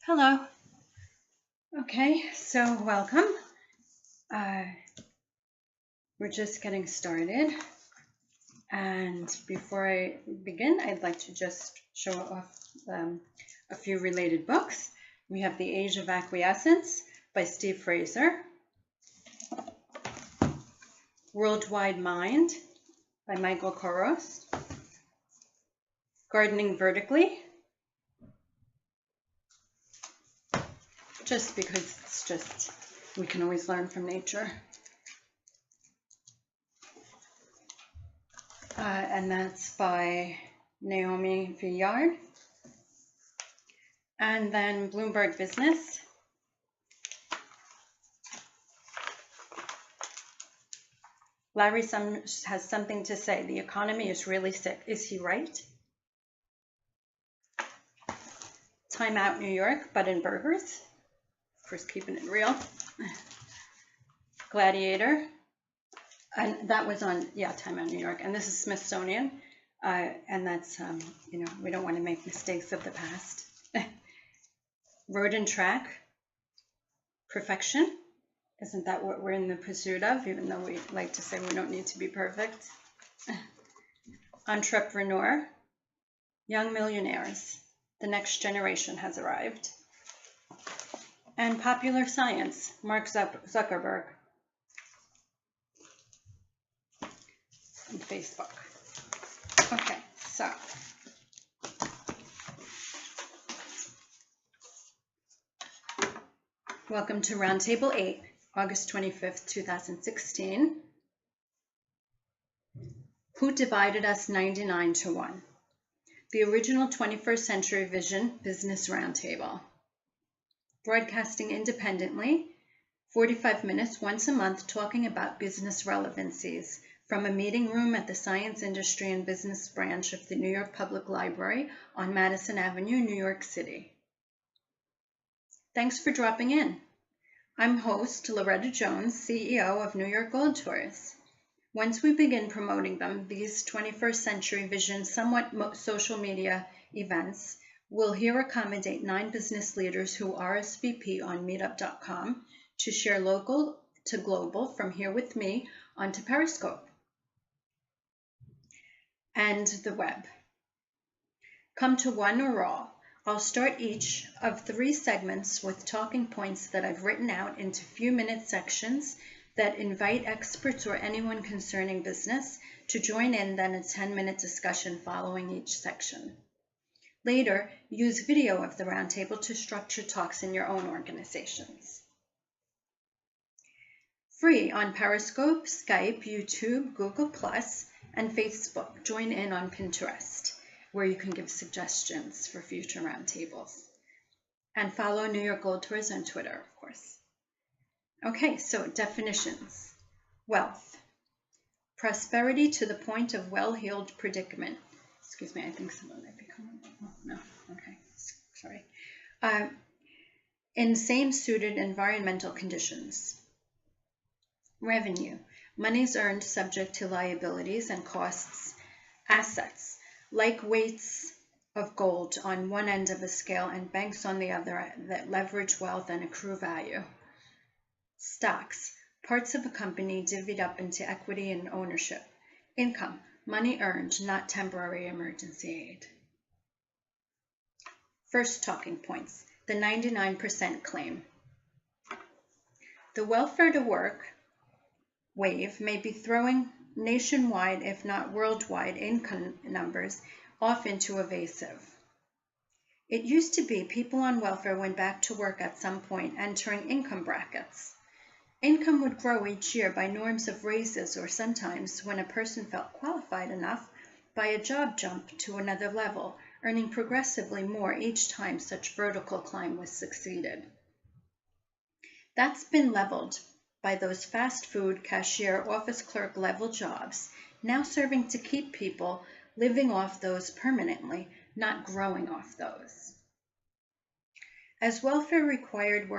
Hello. Okay, so welcome. Uh, we're just getting started. And before I begin, I'd like to just show off a few related books. We have The Age of Acquiescence by Steve Fraser, Worldwide Mind by Michael Koros, Gardening Vertically, just because we can always learn from nature. And that's by Naomi Villard. And then Bloomberg Business. Larry has something to say. The economy is really sick. Is he right? Time Out New York, Bud and Burgers. Of course, keeping it real. Gladiator. And that was on, Time Out New York. And this is Smithsonian. And that's, we don't want to make mistakes of the past. Road and Track. Perfection. Isn't that what we're in the pursuit of, even though we like to say we don't need to be perfect? Entrepreneur. Young Millionaires. The Next Generation Has Arrived. And Popular Science. Mark Zuckerberg. On Facebook. Okay, so. Welcome to Roundtable 8, August 25th, 2016. Who divided us 99-1? The original 21st Century Vision Business Roundtable. Broadcasting independently, 45 minutes once a month talking about business relevancies from a meeting room at the Science, Industry, and Business branch of the New York Public Library on Madison Avenue, New York City. Thanks for dropping in. I'm host Loretta Jones, CEO of New York Gold Tours. Once we begin promoting them, these 21st Century Vision somewhat social media events will here accommodate 9 business leaders who RSVP on meetup.com to share local to global from here with me onto Periscope and the web. Come to one or all. I'll start each of 3 segments with talking points that I've written out into few-minute sections that invite experts or anyone concerning business to join in, then a 10-minute discussion following each section. Later, use video of the roundtable to structure talks in your own organizations. Free on Periscope, Skype, YouTube, Google+, and Facebook. Join in on Pinterest, where you can give suggestions for future roundtables. And follow New York Gold Tours on Twitter, of course. Okay, so definitions. Wealth. Prosperity to the point of well-heeled predicament. Excuse me, I think someone might be coming. Oh, no, okay, sorry. In same-suited environmental conditions. Revenue. Monies earned subject to liabilities and costs. Assets. Like weights of gold on one end of a scale and banks on the other that leverage wealth and accrue value. Stocks, parts of a company divvied up into equity and ownership. Income, money earned, not temporary emergency aid. First talking points, the 99% claim. The welfare to work wave may be throwing nationwide, if not worldwide, income numbers off into evasive. It used to be people on welfare went back to work at some point, entering income brackets. Income would grow each year by norms of raises, or sometimes, when a person felt qualified enough, by a job jump to another level, earning progressively more each time such vertical climb was succeeded. That's been leveled by those fast food, cashier, office clerk level jobs, now serving to keep people living off those permanently, not growing off those. As welfare required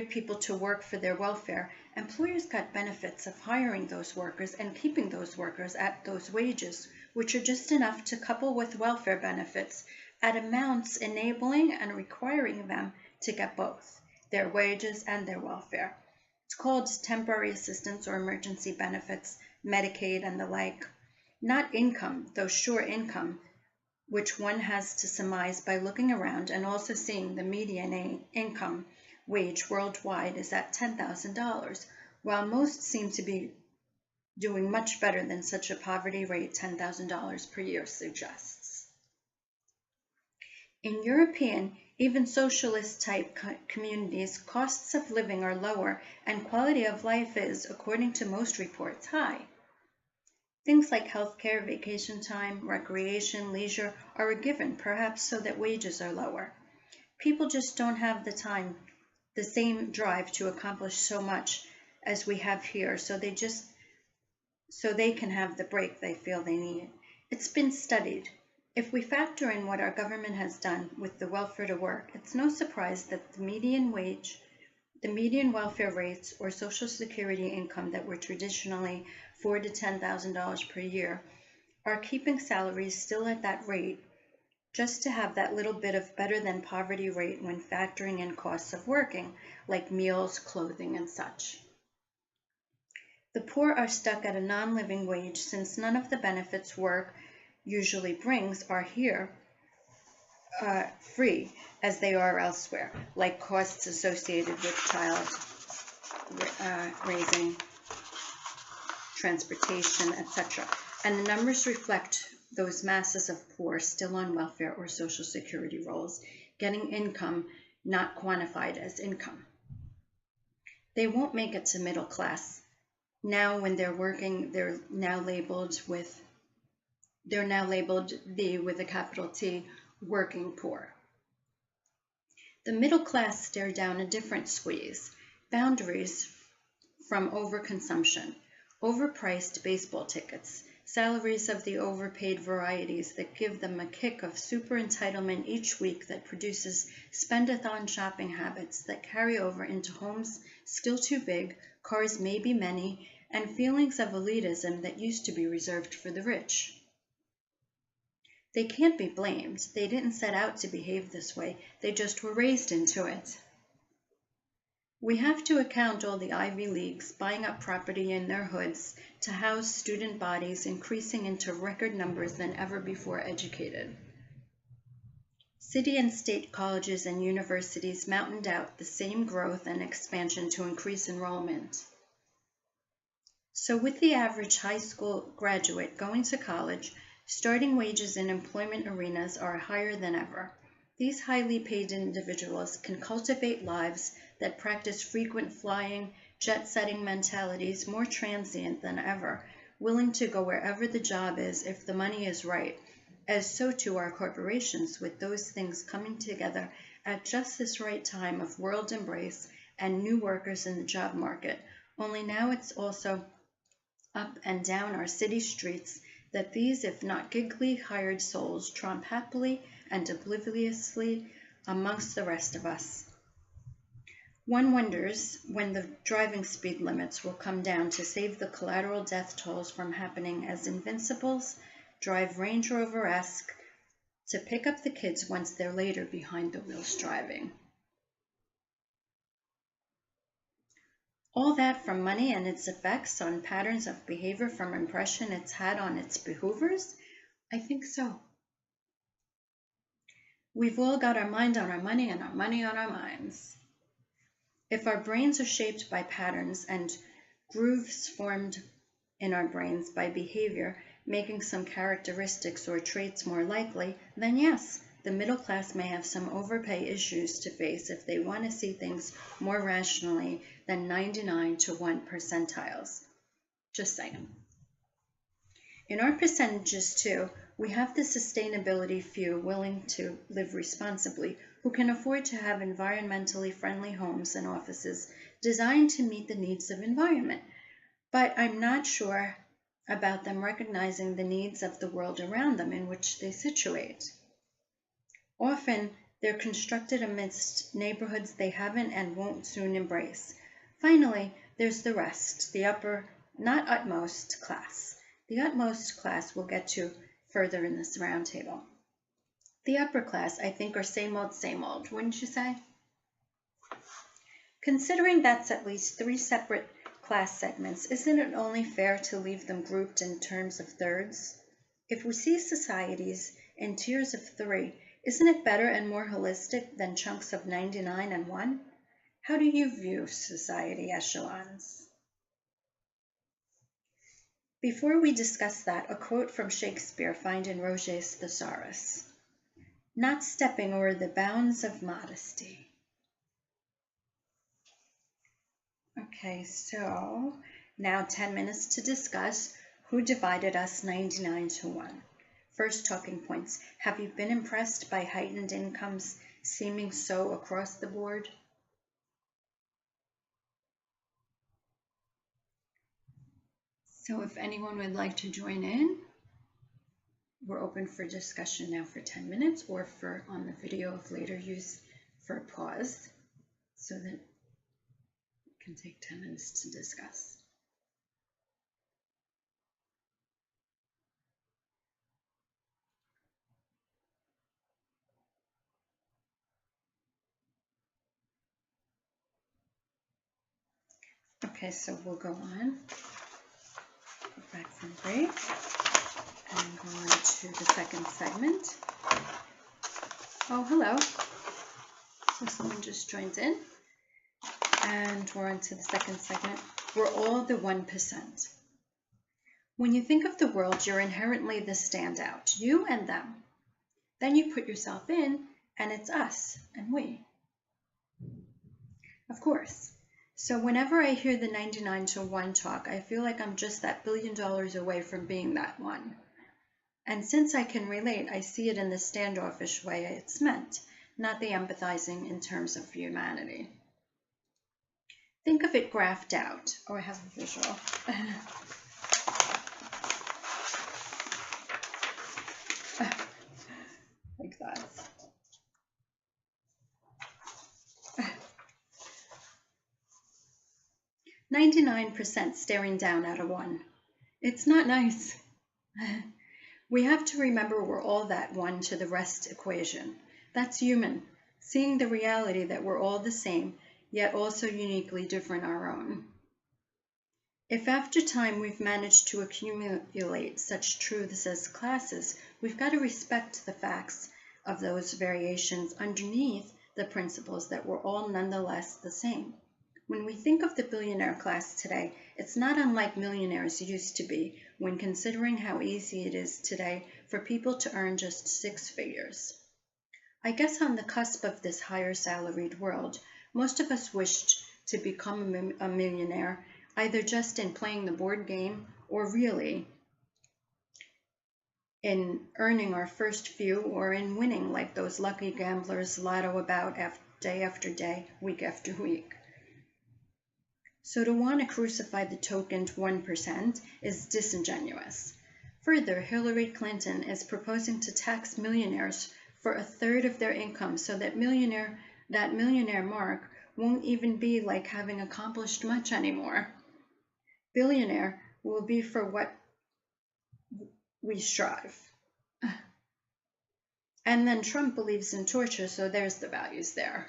people to work for their welfare, employers got benefits of hiring those workers and keeping those workers at those wages, which are just enough to couple with welfare benefits at amounts enabling and requiring them to get both their wages and their welfare. It's called temporary assistance or emergency benefits, Medicaid, and the like. Not income, though sure income, which one has to surmise by looking around and also seeing the median income wage worldwide is at $10,000, while most seem to be doing much better than such a poverty rate $10,000 per year suggests. In European, even socialist-type communities, costs of living are lower and quality of life is, according to most reports, high. Things like healthcare, vacation time, recreation, leisure are a given, perhaps so that wages are lower. People just don't have the time, the same drive to accomplish so much as we have here, so they can have the break they feel they need. It's been studied. If we factor in what our government has done with the welfare to work, it's no surprise that the median welfare rates or Social Security income that were traditionally $4,000 to $10,000 per year are keeping salaries still at that rate, just to have that little bit of better than poverty rate when factoring in costs of working, like meals, clothing, and such. The poor are stuck at a non-living wage since none of the benefits work usually brings are here free as they are elsewhere, like costs associated with child raising, transportation, etc. And the numbers reflect those masses of poor still on welfare or Social Security rolls, getting income not quantified as income. They won't make it to middle class. Now when they're working, they're now labeled the, with a capital T, working poor. The middle class stare down a different squeeze, boundaries from overconsumption, overpriced baseball tickets, salaries of the overpaid varieties that give them a kick of super entitlement each week that produces spend-a-thon shopping habits that carry over into homes still too big, cars maybe many, and feelings of elitism that used to be reserved for the rich. They can't be blamed. They didn't set out to behave this way. They just were raised into it. We have to account all the Ivy Leagues buying up property in their hoods to house student bodies increasing into record numbers than ever before educated. City and state colleges and universities mountained out the same growth and expansion to increase enrollment. So with the average high school graduate going to college, starting wages in employment arenas are higher than ever. These highly paid individuals can cultivate lives that practice frequent flying, jet-setting mentalities more transient than ever, willing to go wherever the job is if the money is right, as so too are corporations, with those things coming together at just this right time of world embrace and new workers in the job market. Only now it's also up and down our city streets that these, if not gigly hired souls, tromp happily and obliviously amongst the rest of us. One wonders when the driving speed limits will come down to save the collateral death tolls from happening as invincibles drive Range Rover-esque to pick up the kids once they're later behind the wheels driving. All that from money and its effects on patterns of behavior from impression it's had on its behoovers? I think so. We've all got our mind on our money and our money on our minds. If our brains are shaped by patterns and grooves formed in our brains by behavior, making some characteristics or traits more likely, then yes, the middle class may have some overpay issues to face if they want to see things more rationally than 99 to 1 percentiles. Just saying. In our percentages too, we have the sustainability few willing to live responsibly who can afford to have environmentally friendly homes and offices designed to meet the needs of environment. But I'm not sure about them recognizing the needs of the world around them in which they situate. Often, they're constructed amidst neighborhoods they haven't and won't soon embrace. Finally, there's the rest, the upper, not utmost class. The utmost class we'll get to further in this roundtable. The upper class, I think, are same old, wouldn't you say? Considering that's at least 3 separate class segments, isn't it only fair to leave them grouped in terms of thirds? If we see societies in tiers of 3, isn't it better and more holistic than chunks of 99 and 1? How do you view society echelons? Before we discuss that, a quote from Shakespeare found in Roget's Thesaurus. Not stepping o'er the bounds of modesty. Okay, so now 10 minutes to discuss who divided us 99 to 1. First talking points. Have you been impressed by heightened incomes seeming so across the board? So if anyone would like to join in, we're open for discussion now for 10 minutes or for on the video of later use for a pause so that it can take 10 minutes to discuss. Okay, so we'll go on. Go back from break and go on to the second segment. Oh, hello. So someone just joined in. And we're on to the second segment. We're all the 1%. When you think of the world, you're inherently the standout, you and them. Then you put yourself in, and it's us and we. Of course. So whenever I hear the 99 to 1 talk, I feel like I'm just that $1 billion away from being that one. And since I can relate, I see it in the standoffish way it's meant, not the empathizing in terms of humanity. Think of it graphed out. Oh, I have a visual. Like that. 99% staring down at a 1. It's not nice. We have to remember we're all that 1 to the rest equation. That's human, seeing the reality that we're all the same, yet also uniquely different our own. If after time we've managed to accumulate such truths as classes, we've got to respect the facts of those variations underneath the principles that we're all nonetheless the same. When we think of the billionaire class today, it's not unlike millionaires used to be when considering how easy it is today for people to earn just 6 figures. I guess on the cusp of this higher salaried world, most of us wished to become a millionaire, either just in playing the board game or really in earning our first few or in winning like those lucky gamblers lotto about day after day, week after week. So to want to crucify the tokened 1% is disingenuous. Further, Hillary Clinton is proposing to tax millionaires for 1/3 of their income so that millionaire mark won't even be like having accomplished much anymore. Billionaire will be for what we strive. And then Trump believes in torture, so there's the values there.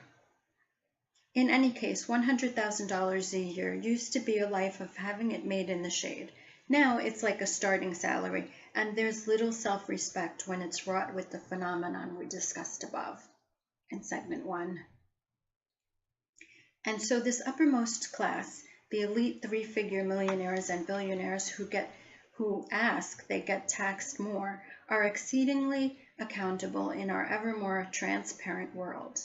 In any case, $100,000 a year used to be a life of having it made in the shade. Now it's like a starting salary, and there's little self-respect when it's wrought with the phenomenon we discussed above in segment 1. And so this uppermost class, the elite 3-figure millionaires and billionaires who ask they get taxed more, are exceedingly accountable in our ever more transparent world.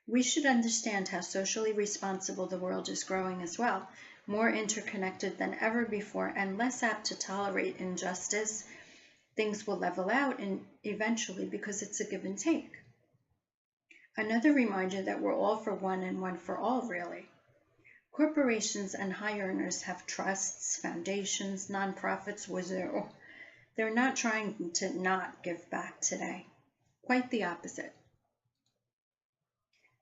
We should understand how socially responsible the world is growing as well, more interconnected than ever before and less apt to tolerate injustice. Things will level out and eventually because it's a give and take. Another reminder that we're all for one and one for all, really. Corporations and high earners have trusts, foundations, nonprofits, wazoo. They're not trying to not give back today. Quite the opposite.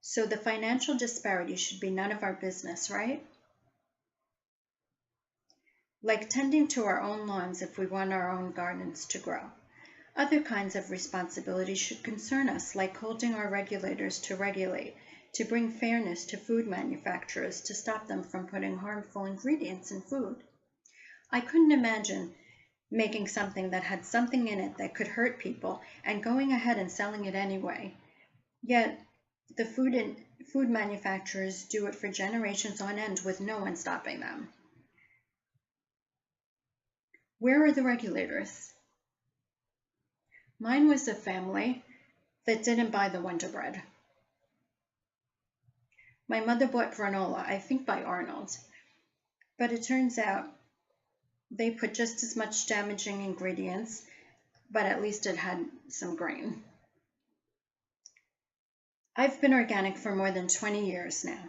So the financial disparity should be none of our business, right? Like tending to our own lawns if we want our own gardens to grow. Other kinds of responsibility should concern us, like holding our regulators to regulate, to bring fairness to food manufacturers, to stop them from putting harmful ingredients in food. I couldn't imagine making something that had something in it that could hurt people and going ahead and selling it anyway. Yet, the food manufacturers do it for generations on end with no one stopping them. Where are the regulators? Mine was a family that didn't buy the Wonder Bread. My mother bought granola, I think by Arnold, but it turns out they put just as much damaging ingredients, but at least it had some grain. I've been organic for more than 20 years now,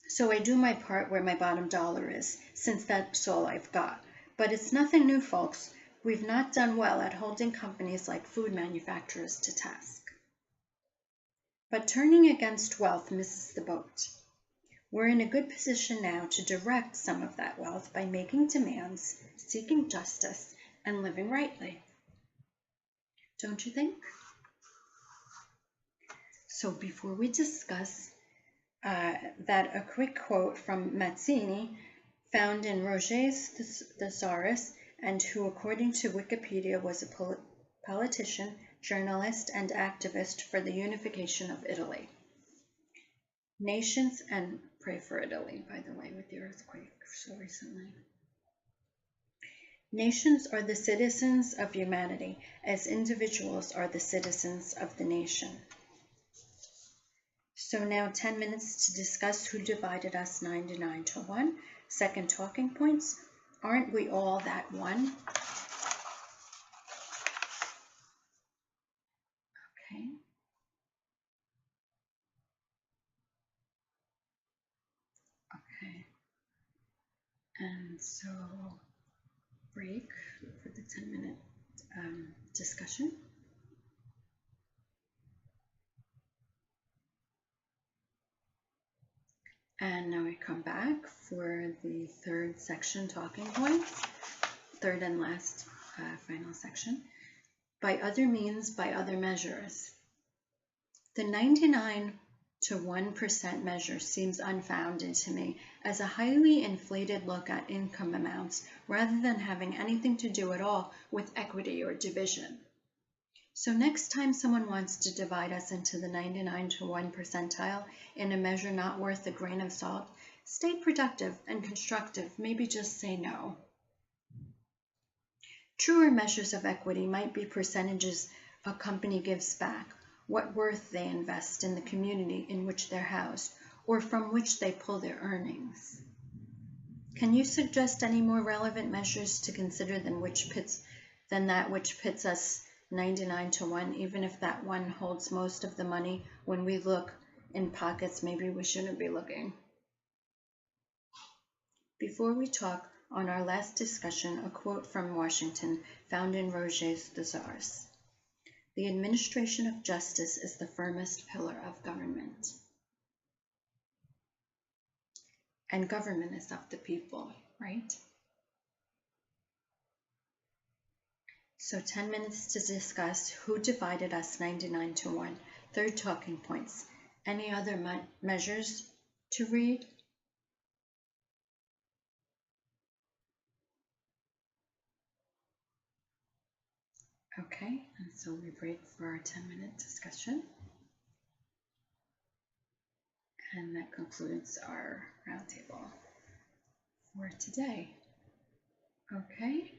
so I do my part where my bottom dollar is, since that's all I've got. But it's nothing new, folks. We've not done well at holding companies like food manufacturers to task. But turning against wealth misses the boat. We're in a good position now to direct some of that wealth by making demands, seeking justice, and living rightly. Don't you think? So before we discuss that, a quick quote from Mazzini, found in Roget's Thesaurus, and who, according to Wikipedia, was a politician, journalist, and activist for the unification of Italy. Nations, and pray for Italy, by the way, with the earthquake so recently. Nations are the citizens of humanity, as individuals are the citizens of the nation. So now 10 minutes to discuss who divided us 99 to 1. Second talking points. Aren't we all that one? Okay. Okay. And so break for the 10-minute discussion. And now we come back for the third section, talking points, third and last final section. By other means, by other measures. The 99 to 1% measure seems unfounded to me as a highly inflated look at income amounts rather than having anything to do at all with equity or division. So next time someone wants to divide us into the 99 to 1 percentile in a measure not worth a grain of salt, stay productive and constructive, maybe just say no. Truer measures of equity might be percentages a company gives back, what worth they invest in the community in which they're housed, or from which they pull their earnings. Can you suggest any more relevant measures to consider than that which pits us 99 to 1, even if that one holds most of the money when we look in pockets maybe we shouldn't be looking? Before we talk, on our last discussion, a quote from Washington found in Roget's Thesaurus. The administration of justice is the firmest pillar of government. And government is of the people, right? So 10 minutes to discuss who divided us 99 to 1. Third talking points. Any other measures to read? Okay, and so we break for our 10-minute discussion. And that concludes our roundtable for today. Okay,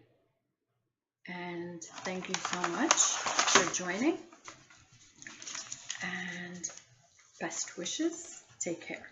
and thank you so much for joining, and best wishes. Take care.